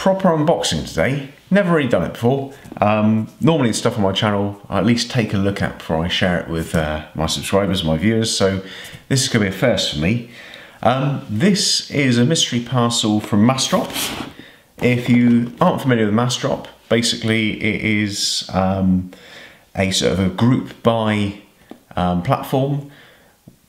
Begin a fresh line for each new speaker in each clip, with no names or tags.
proper unboxing today. Never really done it before. Normally it's stuff on my channel I at least take a look at before I share it with my subscribers, my viewers, so this is going to be a first for me. This is a mystery parcel from MASSDROP. If you aren't familiar with MASSDROP, basically it is a sort of a group buy platform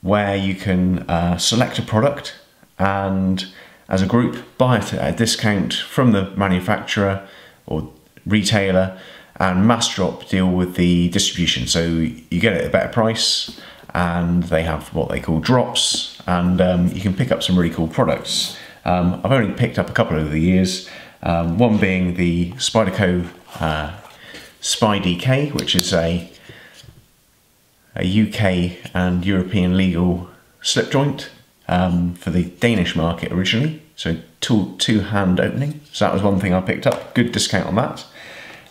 where you can select a product and as a group buy it at a discount from the manufacturer or retailer, and MASSDROP deal with the distribution. So you get it at a better price, and they have what they call drops, and you can pick up some really cool products. I've only picked up a couple over the years, one being the Spyderco SpyDK, which is a UK and European legal slip joint for the Danish market originally, so two-hand opening. So that was one thing I picked up, good discount on that.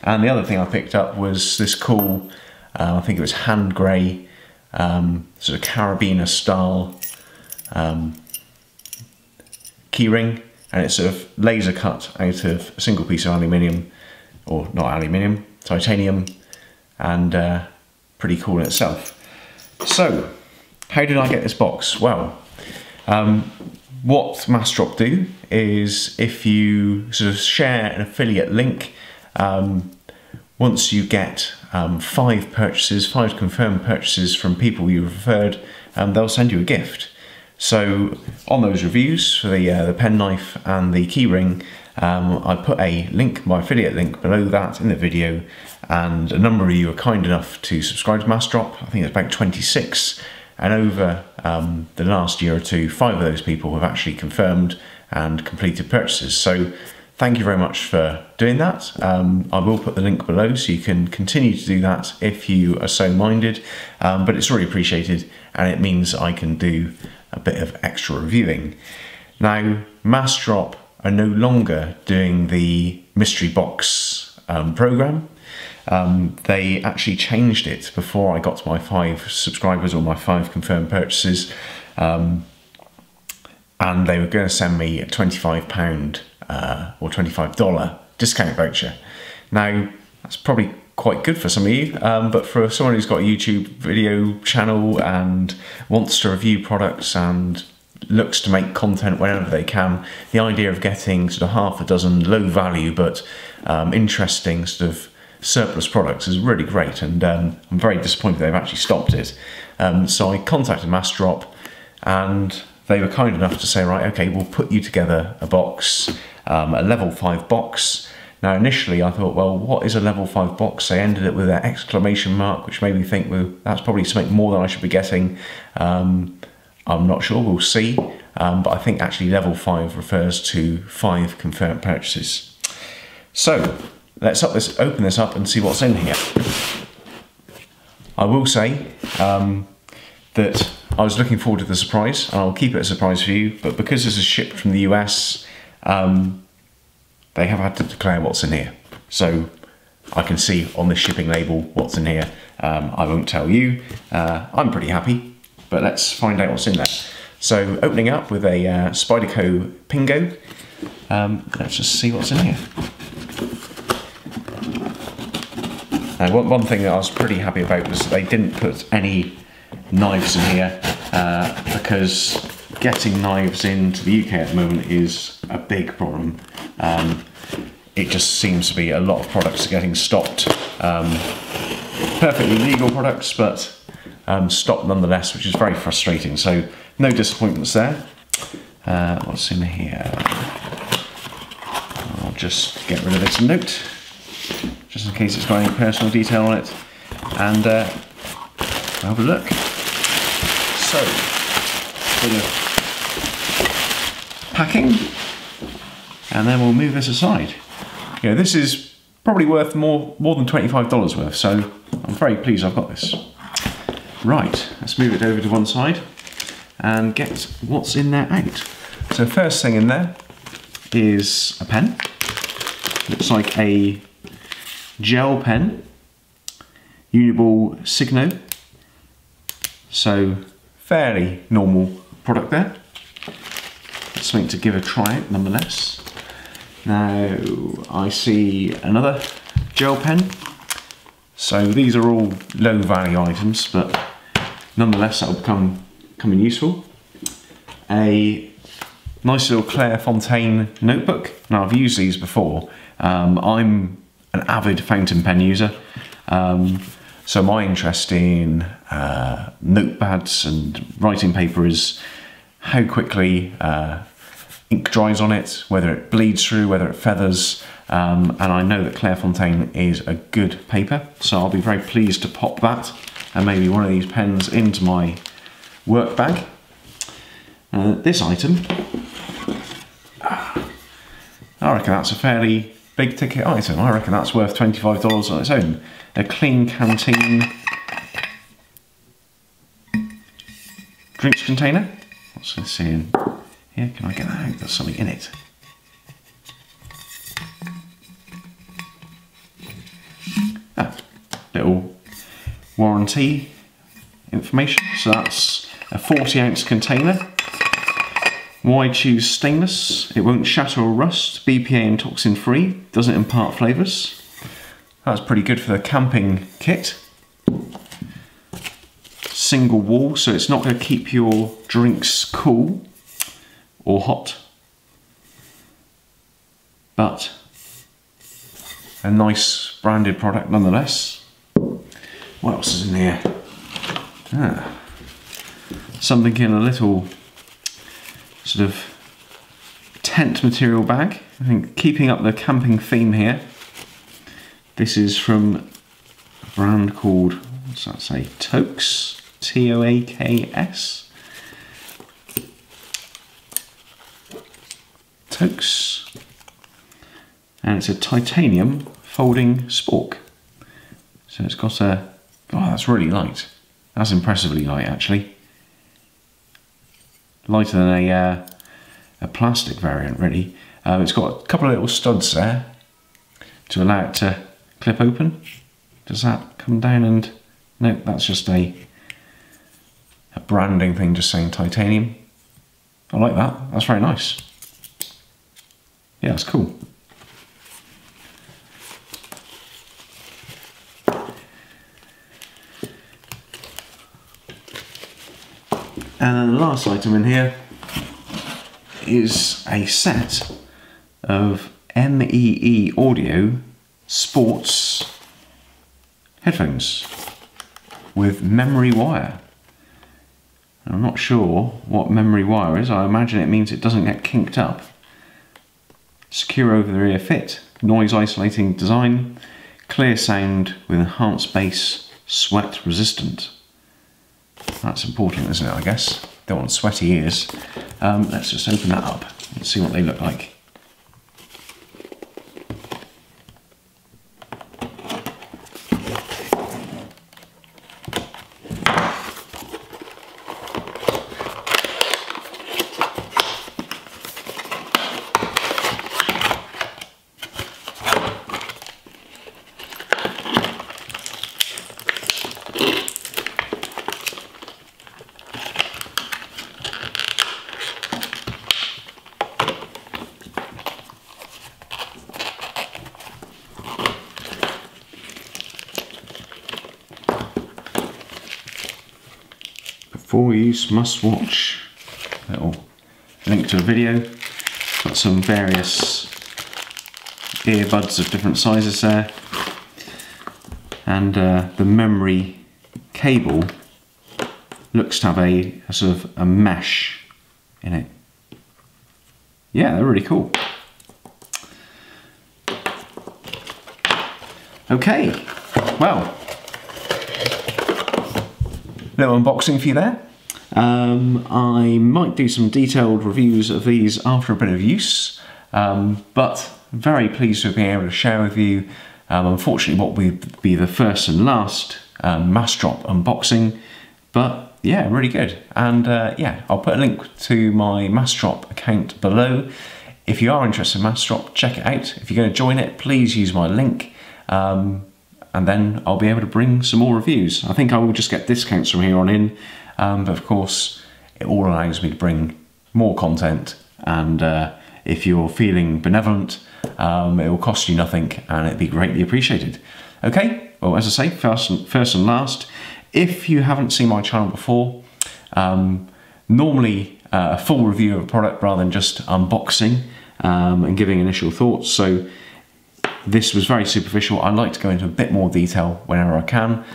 And the other thing I picked up was this cool, I think it was hand grey, sort of carabiner style keyring, and it's sort of laser cut out of a single piece of aluminium, or not aluminium, titanium, and pretty cool in itself. So, how did I get this box? Well, what MASSDROP do is if you sort of share an affiliate link, once you get 5 purchases, 5 confirmed purchases from people you referred, they'll send you a gift. So on those reviews for the penknife and the keyring, I put a link, my affiliate link, below that in the video, and a number of you are kind enough to subscribe to MASSDROP. I think it's about 26, and over the last year or two, 5 of those people have actually confirmed and completed purchases. So thank you very much for doing that. I will put the link below so you can continue to do that if you are so minded, but it's really appreciated, and it means I can do a bit of extra reviewing. Now, MASSDROP are no longer doing the mystery box program. They actually changed it before I got to my 5 subscribers or my 5 confirmed purchases, and they were going to send me a £25 or $25 discount voucher. Now, that's probably quite good for some of you, but for someone who's got a YouTube video channel and wants to review products and looks to make content whenever they can, the idea of getting sort of half a dozen low value but interesting sort of surplus products is really great, and I'm very disappointed they've actually stopped it. So I contacted MASSDROP, and they were kind enough to say, right, okay, we'll put you together a box, a level 5 box. Now initially I thought, well, what is a level 5 box? They ended it with an exclamation mark, which made me think, well, that's probably something more than I should be getting. I'm not sure, we'll see. But I think actually level 5 refers to 5 confirmed purchases. So let's open this up and see what's in here. I will say that I was looking forward to the surprise, and I'll keep it a surprise for you, but because this is shipped from the US, they have had to declare what's in here. So I can see on the shipping label what's in here. I won't tell you. I'm pretty happy, but let's find out what's in there. So opening up with a Spyderco Pingo, let's just see what's in here. Now, one thing that I was pretty happy about was they didn't put any knives in here, because getting knives into the UK at the moment is a big problem. It just seems to be a lot of products are getting stopped. Perfectly legal products, but stopped nonetheless, which is very frustrating. So no disappointments there. What's in here? I'll just get rid of this note, just in case it's got any personal detail on it, and have a look. So, bit of packing, and then we'll move this aside. You know, this is probably worth more than $25 worth, so I'm very pleased I've got this. Right, let's move it over to one side and get what's in there out. So first thing in there is a pen. Looks like a gel pen, Uniball Signo. So fairly normal product there. Something to give a try out nonetheless. Now I see another gel pen. So these are all low value items, but nonetheless that will come in useful. A nice little Clairefontaine notebook. Now I've used these before. I'm an avid fountain pen user, so my interest in notepads and writing paper is how quickly ink dries on it, whether it bleeds through, whether it feathers, and I know that Clairefontaine is a good paper, so I'll be very pleased to pop that and maybe one of these pens into my work bag. This item, I reckon that's a fairly big ticket item. I reckon that's worth $25 on its own. A Clean Canteen drinks container. What's this in here? Can I get that out? There's something in it. Little warranty information. So that's a 40-ounce container. Why choose stainless? It won't shatter or rust, BPA and toxin free, doesn't impart flavours. That's pretty good for the camping kit. Single wall, so it's not going to keep your drinks cool or hot, but a nice branded product nonetheless. What else is in here? Something in a little sort of tent material bag. I think keeping up the camping theme here. This is from a brand called, what's that say? Toaks, T-O-A-K-S. Toaks. And it's a titanium folding spork. So it's got a, oh, that's really light. That's impressively light actually. Lighter than a plastic variant really. It's got a couple of little studs there to allow it to clip open. Does that come down and, no, that's just a branding thing just saying titanium. I like that, that's very nice. Yeah, that's cool. And then the last item in here is a set of MEE Audio sports headphones with memory wire. I'm not sure what memory wire is. I imagine it means it doesn't get kinked up. Secure over the ear fit, noise isolating design, clear sound with enhanced bass, sweat resistant. That's important, isn't it, I guess? Don't want sweaty ears. Let's just open that up and see what they look like. For use, must watch. Little link to a video. Got some various earbuds of different sizes there, and the memory cable looks to have a sort of a mesh in it. Yeah, they're really cool. Okay, well, little unboxing for you there. I might do some detailed reviews of these after a bit of use, but very pleased to be able to share with you, unfortunately what would be the first and last MASSDROP unboxing, but yeah, really good. And yeah, I'll put a link to my MASSDROP account below. If you are interested in MASSDROP, check it out. If you're going to join it, please use my link. And then I'll be able to bring some more reviews. I think I will just get discounts from here on in, but of course it all allows me to bring more content, and if you're feeling benevolent, It will cost you nothing and it'd be greatly appreciated. Okay, well, as I say, first and last, if you haven't seen my channel before, normally a full review of a product rather than just unboxing and giving initial thoughts. So this was very superficial. I like to go into a bit more detail whenever I can.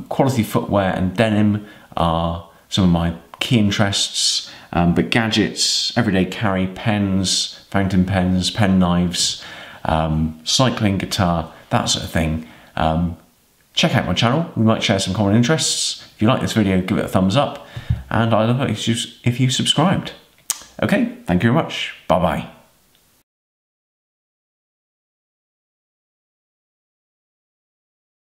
Quality footwear and denim are some of my key interests, but gadgets, everyday carry, pens, fountain pens, pen knives, cycling, guitar, that sort of thing. Check out my channel. We might share some common interests. If you like this video, give it a thumbs up, and I'd love it if you subscribed. Okay, thank you very much. Bye bye.